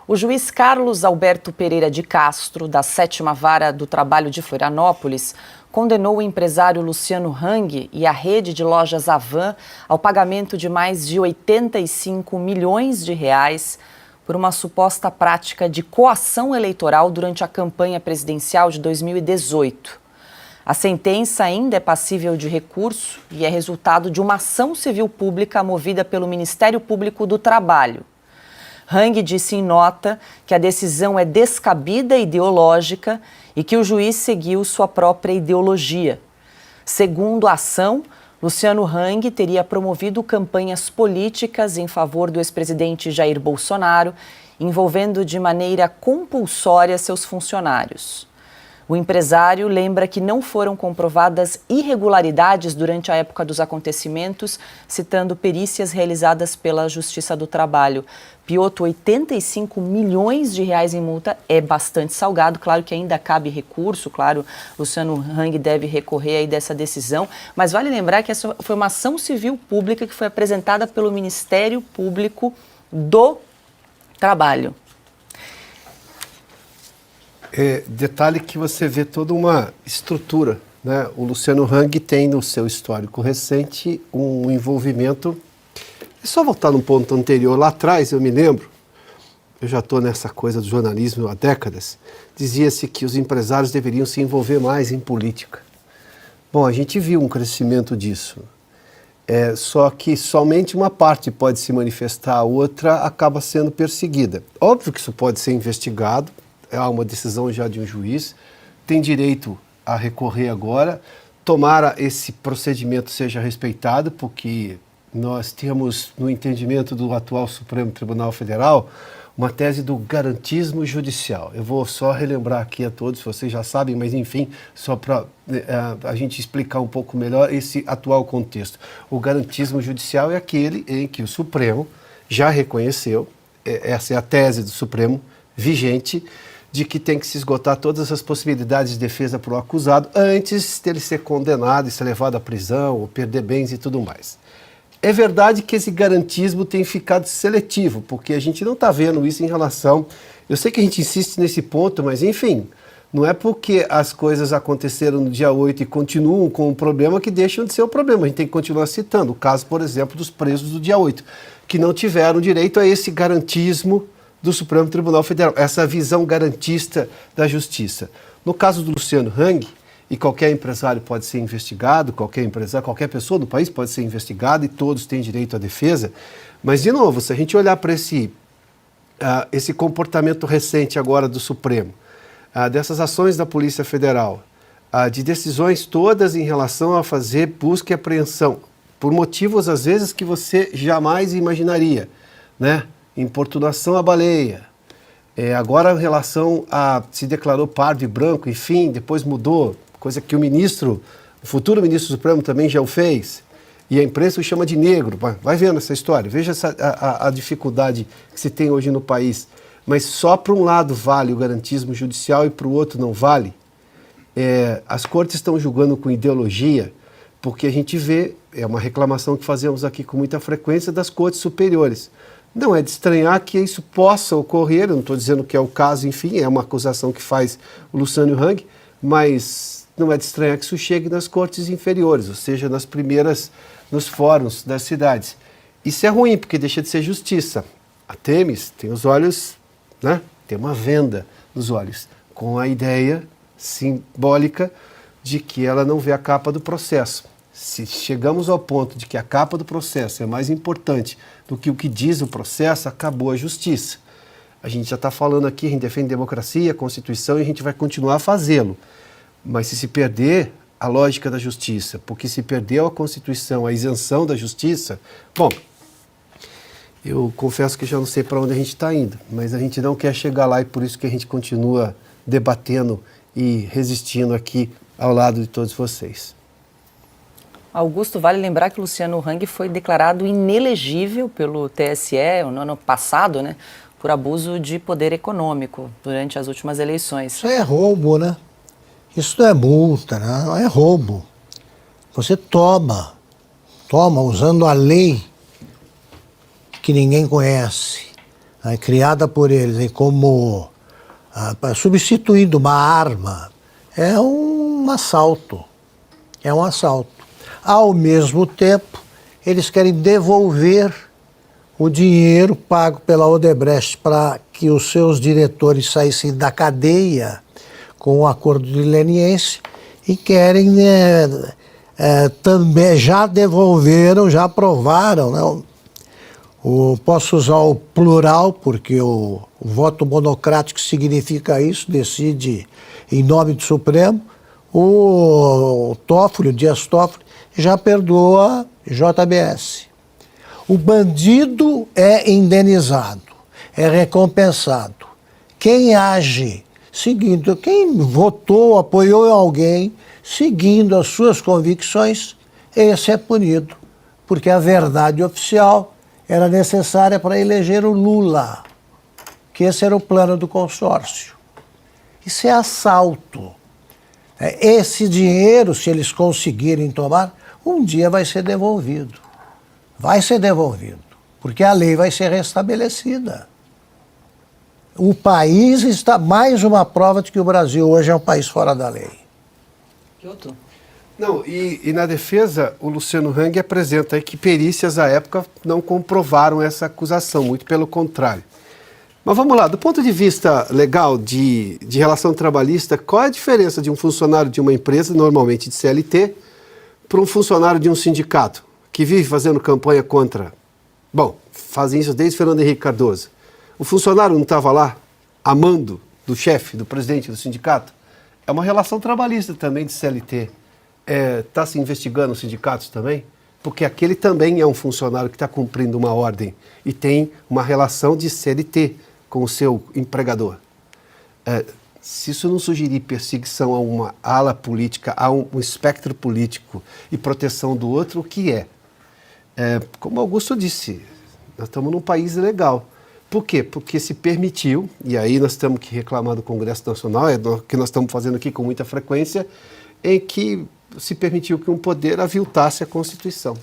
O juiz Carlos Alberto Pereira de Castro, da 7ª Vara do Trabalho de Florianópolis, condenou o empresário Luciano Hang e a rede de lojas Havan ao pagamento de mais de 85 milhões de reais por uma suposta prática de coação eleitoral durante a campanha presidencial de 2018. A sentença ainda é passível de recurso e é resultado de uma ação civil pública movida pelo Ministério Público do Trabalho. Hang disse em nota que a decisão é descabida e ideológica e que o juiz seguiu sua própria ideologia. Segundo a ação, Luciano Hang teria promovido campanhas políticas em favor do ex-presidente Jair Bolsonaro, envolvendo de maneira compulsória seus funcionários. O empresário lembra que não foram comprovadas irregularidades durante a época dos acontecimentos, citando perícias realizadas pela Justiça do Trabalho. Piotr, 85 milhões de reais em multa é bastante salgado, claro que ainda cabe recurso, claro, Luciano Hang deve recorrer aí dessa decisão, mas vale lembrar que essa foi uma ação civil pública que foi apresentada pelo Ministério Público do Trabalho. Detalhe que você vê toda uma estrutura, né? O Luciano Hang tem no seu histórico recente um envolvimento. É só voltar num ponto anterior, lá atrás eu me lembro, eu já estou nessa coisa do jornalismo há décadas, dizia-se que os empresários deveriam se envolver mais em política. Bom, a gente viu um crescimento disso, só que somente uma parte pode se manifestar, a outra acaba sendo perseguida. Óbvio que isso pode ser investigado, há uma decisão já de um juiz, tem direito a recorrer agora, tomara esse procedimento seja respeitado, porque nós temos, no entendimento do atual Supremo Tribunal Federal, uma tese do garantismo judicial. Eu vou só relembrar aqui a todos, vocês já sabem, mas enfim, só para a gente explicar um pouco melhor esse atual contexto. O garantismo judicial é aquele em que o Supremo já reconheceu, essa é a tese do Supremo vigente, de que tem que se esgotar todas as possibilidades de defesa para o acusado antes dele ser condenado e ser levado à prisão, ou perder bens e tudo mais. É verdade que esse garantismo tem ficado seletivo, porque a gente não está vendo isso em relação... Eu sei que a gente insiste nesse ponto, mas enfim, não é porque as coisas aconteceram no dia 8 e continuam com o problema que deixam de ser o problema. A gente tem que continuar citando o caso, por exemplo, dos presos do dia 8, que não tiveram direito a esse garantismo do Supremo Tribunal Federal, essa visão garantista da justiça. No caso do Luciano Hang, e qualquer empresário pode ser investigado, qualquer pessoa do país pode ser investigada e todos têm direito à defesa, mas, de novo, se a gente olhar para esse comportamento recente agora do Supremo, dessas ações da Polícia Federal, de decisões todas em relação a fazer busca e apreensão, por motivos, às vezes, que você jamais imaginaria, né? Importunação à baleia, agora em relação a se declarou pardo e branco, enfim, depois mudou, coisa que o futuro ministro Supremo também já o fez, e a imprensa o chama de negro. Vai vendo essa história, veja a dificuldade que se tem hoje no país, mas só para um lado vale o garantismo judicial e para o outro não vale. As cortes estão julgando com ideologia, porque a gente vê, é uma reclamação que fazemos aqui com muita frequência das cortes superiores. Não é de estranhar que isso possa ocorrer, eu não estou dizendo que é o caso, enfim, é uma acusação que faz o Luciano Hang, mas não é de estranhar que isso chegue nas cortes inferiores, ou seja, nos fóruns das cidades. Isso é ruim, porque deixa de ser justiça. A Themis tem os olhos, né? Tem uma venda nos olhos, com a ideia simbólica de que ela não vê a capa do processo. Se chegamos ao ponto de que a capa do processo é mais importante do que o que diz o processo, acabou a justiça. A gente já está falando aqui, a gente defende democracia, Constituição, e a gente vai continuar a fazê-lo. Mas se perder a lógica da justiça, porque se perdeu a Constituição, a isenção da justiça, bom, eu confesso que já não sei para onde a gente está indo, mas a gente não quer chegar lá e por isso que a gente continua debatendo e resistindo aqui ao lado de todos vocês. Augusto, vale lembrar que Luciano Hang foi declarado inelegível pelo TSE no ano passado, né, por abuso de poder econômico durante as últimas eleições. Isso é roubo, né? Isso não é multa, né? É roubo. Você toma usando a lei que ninguém conhece, criada por eles como substituindo uma arma, é um assalto. É um assalto. Ao mesmo tempo, eles querem devolver o dinheiro pago pela Odebrecht para que os seus diretores saíssem da cadeia com o acordo de leniência e querem também, já devolveram, já aprovaram, né? Posso usar o plural, porque o voto monocrático significa isso, decide em nome do Supremo. O Toffoli, o Dias Toffoli, já perdoa JBS. O bandido é indenizado, é recompensado. Quem age seguindo, quem votou, apoiou alguém, seguindo as suas convicções, esse é punido, porque a verdade oficial era necessária para eleger o Lula, que esse era o plano do consórcio. Isso é assalto. Esse dinheiro, se eles conseguirem tomar, um dia vai ser devolvido. Vai ser devolvido, porque a lei vai ser restabelecida. O país está mais uma prova de que o Brasil hoje é um país fora da lei. Não, e na defesa, o Luciano Hang apresenta aí que perícias à época não comprovaram essa acusação, muito pelo contrário. Mas vamos lá, do ponto de vista legal de relação trabalhista, qual é a diferença de um funcionário de uma empresa, normalmente de CLT, para um funcionário de um sindicato, que vive fazendo campanha contra... Bom, fazem isso desde Fernando Henrique Cardoso. O funcionário não estava lá, amando do chefe, do presidente do sindicato? É uma relação trabalhista também de CLT. Está se investigando os sindicatos também? Porque aquele também é um funcionário que está cumprindo uma ordem e tem uma relação de CLT com o seu empregador. Se isso não sugerir perseguição a uma ala política, a um espectro político e proteção do outro, o que é? Como Augusto disse, nós estamos num país legal. Por quê? Porque se permitiu, e aí nós temos que reclamar do Congresso Nacional, é o que nós estamos fazendo aqui com muita frequência, em que se permitiu que um poder aviltasse a Constituição.